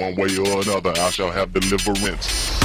one way or another, I shall have deliverance.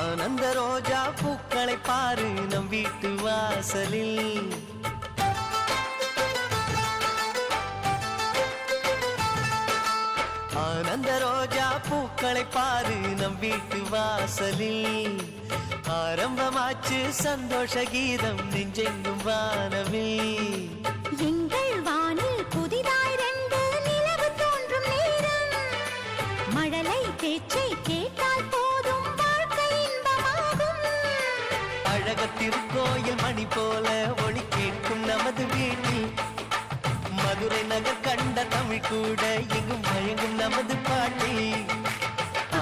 ஆனந்த ரோஜா பூக்களை பாரு நம் வீட்டு வாசலில். ஆனந்த ரோஜா பூக்களை பாரு நம் வீட்டு வாசலில். ஆரம்பமாச்சு சந்தோஷ கீதம் நெஞ்செங்கும் வானவில். எங்கள் வானில் புதிதாய் ரெண்டு நிலவு தோன்றும் நேரம். மழலை பேச்சை கேட்டால் போதும் வாழ்க்கை இன்பமாகும். அழகத்திருக்கோயில் மணி போல ஒளி கேட்கும் நமது வீட்டில். மதுரை நகர் கண்ட தமிழ் கூட எங்கும் மயங்கும் நமது பாட்டில்.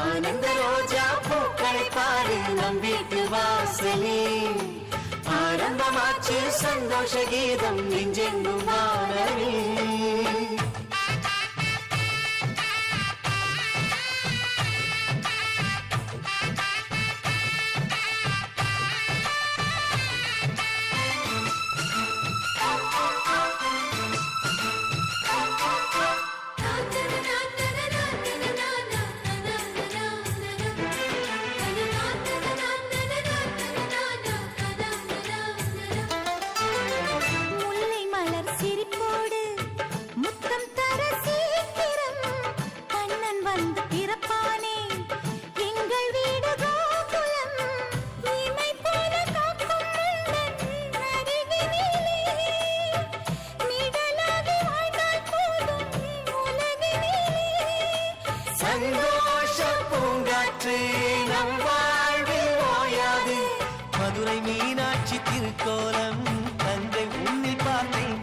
ஆனந்த ரோஜா பூக்களை பாரு நம் வீட்டு வாசலில். ஆரம்பமாச்சு சந்தோஷ கீதம் நெஞ்செங்கும் வானவில். சந்தோஷ பூங்காற்று நம் வாழ்வில் ஓயாது. மதுரை மீனாட்சி திருக்கோலம் தந்தை உன்னில் பார்த்தேன்.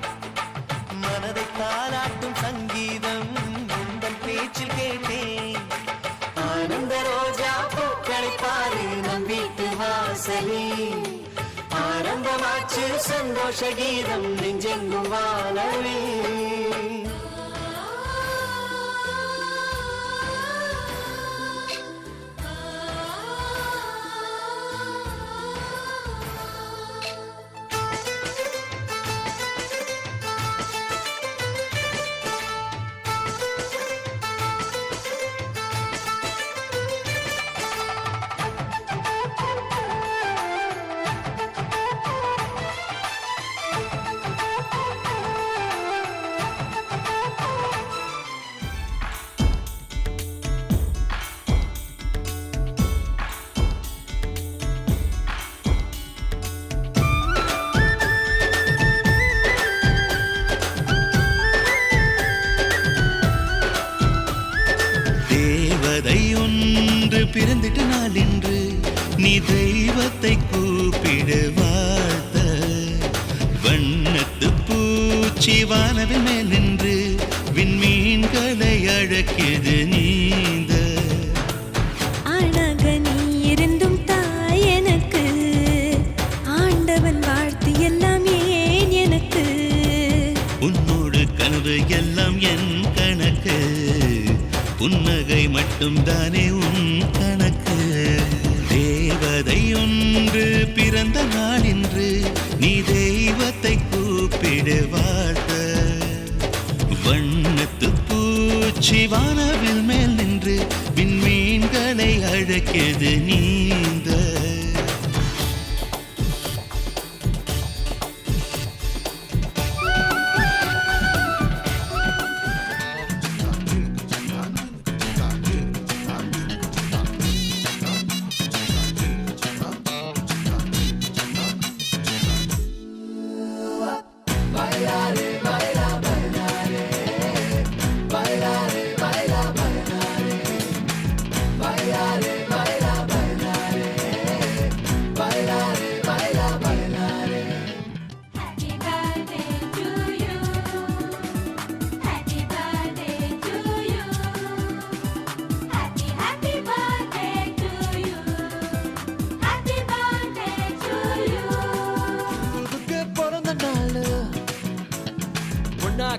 மனதை தாளாட்டும் சங்கீதம் உங்கள் பேச்சில் கேட்டேன். ஆனந்த ரோஜா பூக்களை பாரு நம் வீட்டு வாசலில். ஆரம்பமாச்சு சந்தோஷ கீதம் நெஞ்செங்கும் வானவில். நீ தெய்வத்தை கூப்பிடு வாழ்த்த வண்ணத்து பூச்சி வானவில் மேல் நின்று விண்மீன்களை அழைக்குது நீந்த அழக நீ இருந்தும் தாய் எனக்கு ஆண்டவன் வாழ்த்து எல்லாம் ஏன் எனக்கு உன்னோடு கனவு எல்லாம் என் கணக்கு புன்னகை மட்டும் தானே உன் கணக்கு தேவதை ஒன்று பிறந்த நாள் இன்று நீ தெய்வத்தை கூப்பிடு வாழ்த்த வண்ணத்து பூச்சி வானவில் மேல் நின்று விண்மீன்களை அழைக்கிறது நீந்த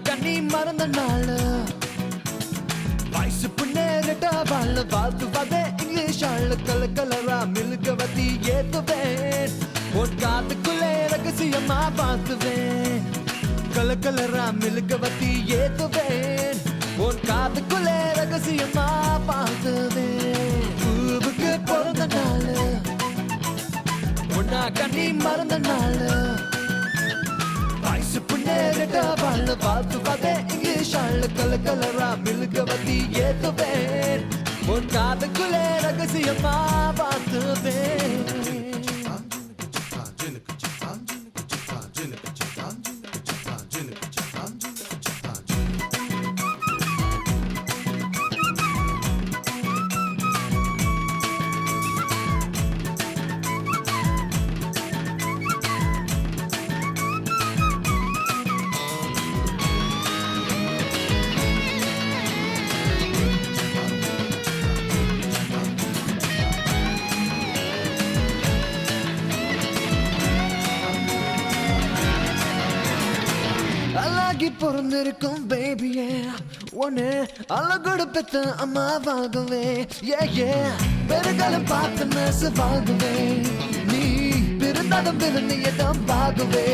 கண்ணி மறந்த நாள் வயசு புண்ணேறிட்ட வாழ் வாழ்த்து வதே இங்கிலீஷ் ஆள் கலரா மில்கவதி ஏத்துவேன் உன் காத்துக்குள்ளே ரகசியமா பார்த்துவேன் கலரா மில்கவதி ஏத்துவேன் உன் காத்துக்குள்ளே ரகசியமா பார்த்துவேன் பூவுக்கு பிறந்த நாள் உன்னா கண்ணி மறந்த நாள் வயசு புண்ணேறிட்ட வாழ் வாழ்த்து வதே இங்கிலீஷ் ஆள் கலரா மில்கவதி ஏத்துவேன் உன் காதுக்குள்ளே ரகசியமா பார்த்துவேன் அழகி பொருந்திருக்கும் பேபியே ஒன்னு அழகோடு பெத்த அம்மாவாகவே ஏ பெருகாலம் பார்த்து நெசவாகவே நீ பிறந்தாலும் பிறந்த இடம் பாகவே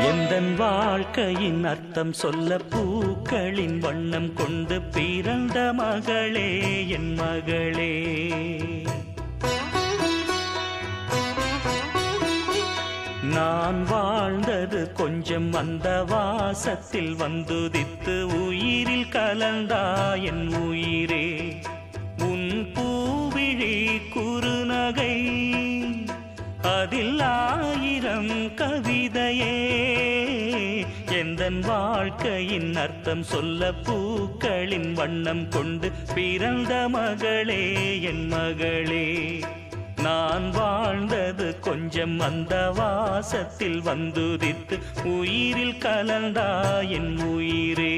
எந்தன் வாழ்க்கையின் அர்த்தம் சொல்ல பூக்களின் வண்ணம் கொண்டு பிறந்த மகளே என் மகளே நான் வாழ்ந்தது கொஞ்சம் அந்த வாசத்தில் வந்துதித்து உயிரில் கலந்தா என் உயிரே உன் பூவிழி குறுநகை அதில் ஆயிரம் கவிதையே எந்தன் வாழ்க்கையின் அர்த்தம் சொல்ல பூக்களின் வண்ணம் கொண்டு பிறந்த மகளே என் மகளே நான் வாழ்ந்தது கொஞ்சம் அந்த வாசத்தில் வந்துதித்து உயிரில் கலந்தா என் உயிரே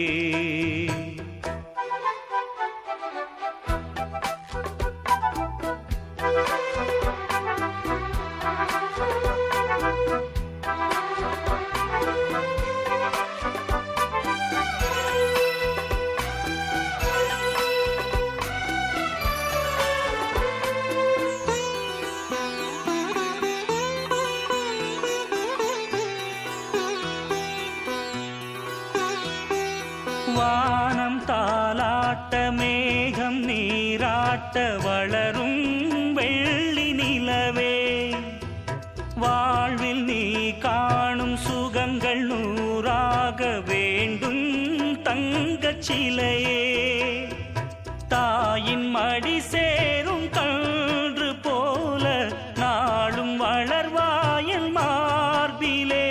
வான காட்ட வளரும் வெள்ளி நிலவே, வாழ்வில் நீ காணும் சுகங்கள் நூறாக வேண்டும் தங்கச் சிலையே. தாயின் மடி சேரும் கன்று போல நாளும் வளர்வாயல் மார்பிலே.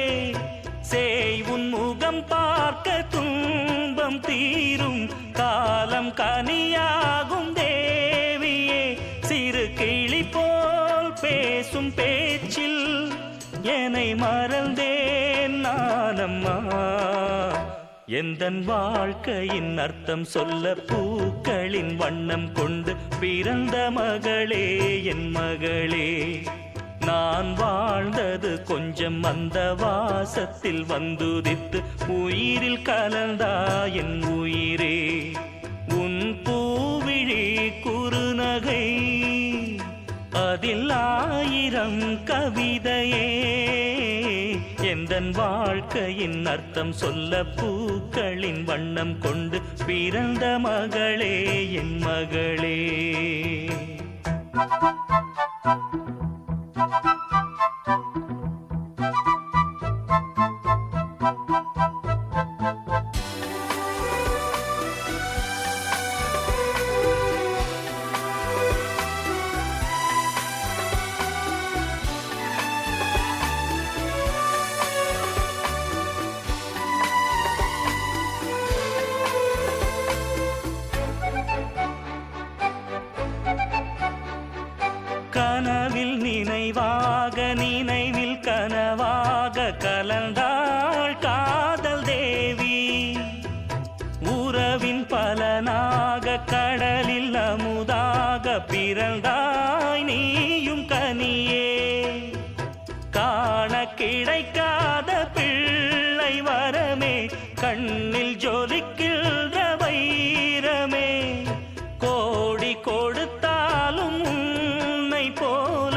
சேய் உன் முகம் பார்க்க துன்பம் தீரும் காலம் கனியாகும் தேவியே. சிறு கிளி போல் பேசும் பேச்சில் என்னை மறந்தேன் நானம்மா. எந்தன் வாழ்க்கையின் அர்த்தம் சொல்ல பூக்களின் வண்ணம் கொண்டு பிறந்த மகளே என் மகளே. நான் வாழ்ந்தது கொஞ்சம் அந்த வாசத்தில் வந்துதித்து உயிரில் கலந்தா என் உயிரே. உன் பூவிழி குறுநகை அதில் 1000 கவிதையே. எந்தன் வாழ்க்கையின் அர்த்தம் சொல்ல பூக்களின் வண்ணம் கொண்டு பிறந்த மகளே என் மகளே. கனவில் நினைவாக நினைவில் கனவாக கலந்தாள் காதல் தேவி. உறவின் பலனாக கடலில் அமுதாக பிறந்தாய் நீயும் கனியே. காண கிடைக்காத பிள்ளை வரமே, கண்ணில் ஜொலிக்கின்ற வைரமே. கோடி கொடுத்தாலும் உன்னை போல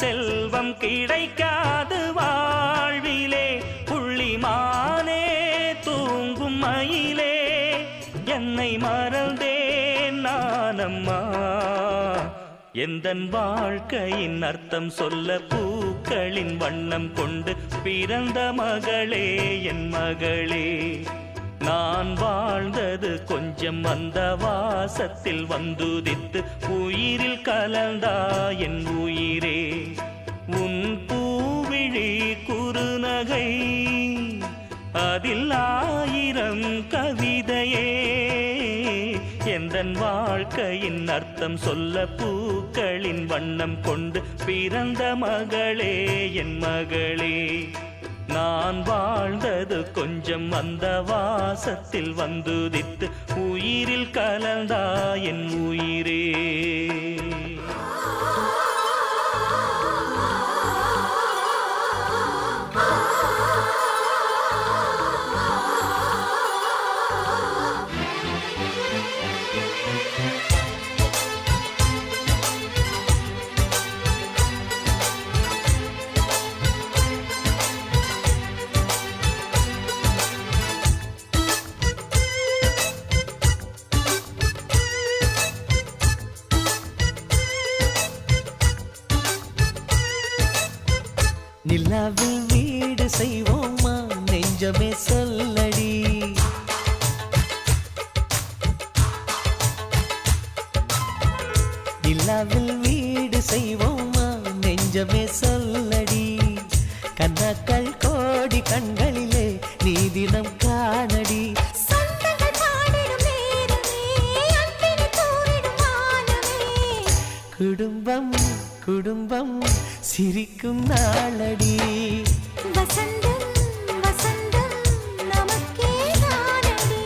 செல்வம் கிடைக்காது வாழ்விலே. புள்ளிமானே தூங்கும் மயிலே, என்னை மறந்தேன் நானம்மா. எந்தன் வாழ்க்கையின் அர்த்தம் சொல்ல பூக்களின் வண்ணம் கொண்டு பிறந்த மகளே என் மகளே. நான் வாழ்ந்தது கொஞ்சம் அந்த வாசத்தில் வந்துதித்து உயிரில் கலந்தா என் உயிரே. உன் பூவிழி குறுநகை அதில் 1000 கவிதையே. எந்தன் வாழ்க்கையின் அர்த்தம் சொல்ல பூக்களின் வண்ணம் கொண்டு பிறந்த மகளே என் மகளே. நான் வாழ்ந்தது கொஞ்சம் அந்த வாசத்தில் வந்துதித்து உயிரில் கலந்தா என் உயிரே. நிலாவில் வீடு செய்வோமா நெஞ்சமே சொல்லடி. நிலாவில் வீடு செய்வோமா நெஞ்சமே சொல்லடி. கண்ணாக்கள் கோடி கண்களிலே நீ தினம் காணடி. குடும்பம் குடும்பம் சிரிக்கும் நாளடி. வசந்தம் வசந்தம் நமக்கே நானடி.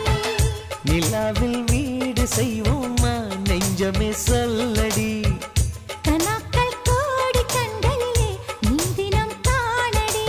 நிலாவில் வீடு செய்வோமா நெஞ்சமே சொல்லடி. கனாக்கள் கோடி கண்களிலே நீ தினம் காணடி.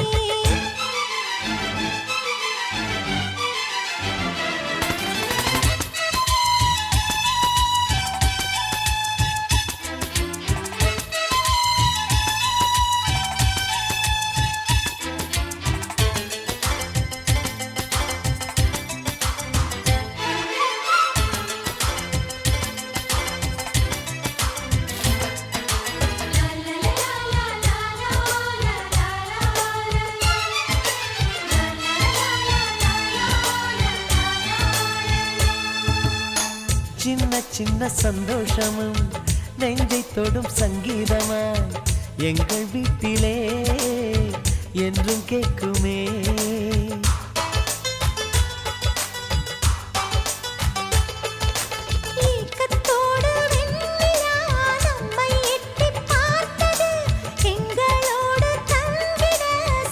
சின்ன சின்ன சந்தோஷமும் நெஞ்சை தொடும் சங்கீதமாய் எங்கள் வீட்டிலே என்றும் கேட்குமே. ஏக்கத்தோடு வெண்ணிலா நம்மை எட்டிப் பார்த்தது. எங்களோடு தங்கிட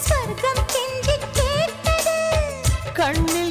ஸ்வர்க்கம் கெஞ்சிக் கேட்டது. கண்ணே